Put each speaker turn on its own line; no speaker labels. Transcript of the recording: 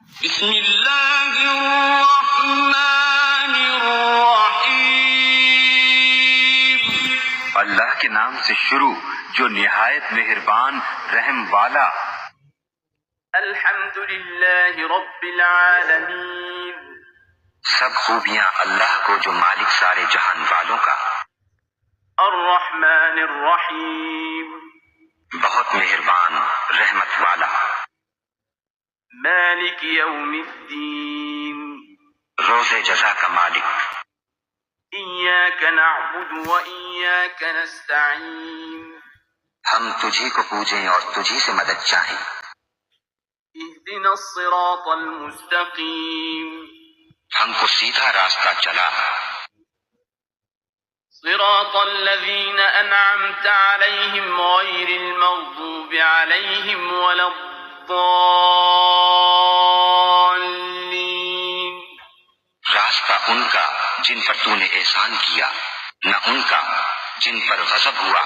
بسم اللہ الرحمن الرحیم۔
اللہ کے نام سے شروع جو نہایت مہربان رحم والا۔
الحمد للہ رب العالمین۔
سب خوبیاں اللہ کو جو مالک سارے جہان والوں کا۔
الرحمن الرحیم۔
بہت مہربان رحمت والا۔
مالک یوم الدین۔
روز جزا کا مالک۔
ایاک نعبد و ایاک نستعین۔
ہم تجھی کو پوجیں اور تجھی سے مدد چاہیں۔
اہدنا الصراط المستقیم۔
ہم کو سیدھا راستہ چلا۔
صراط الذین انعمت علیہم غیر المغضوب علیہم ولا الضالین۔
راستہ ان کا جن پر تو نے احسان کیا، نہ ان کا جن پر غضب ہوا۔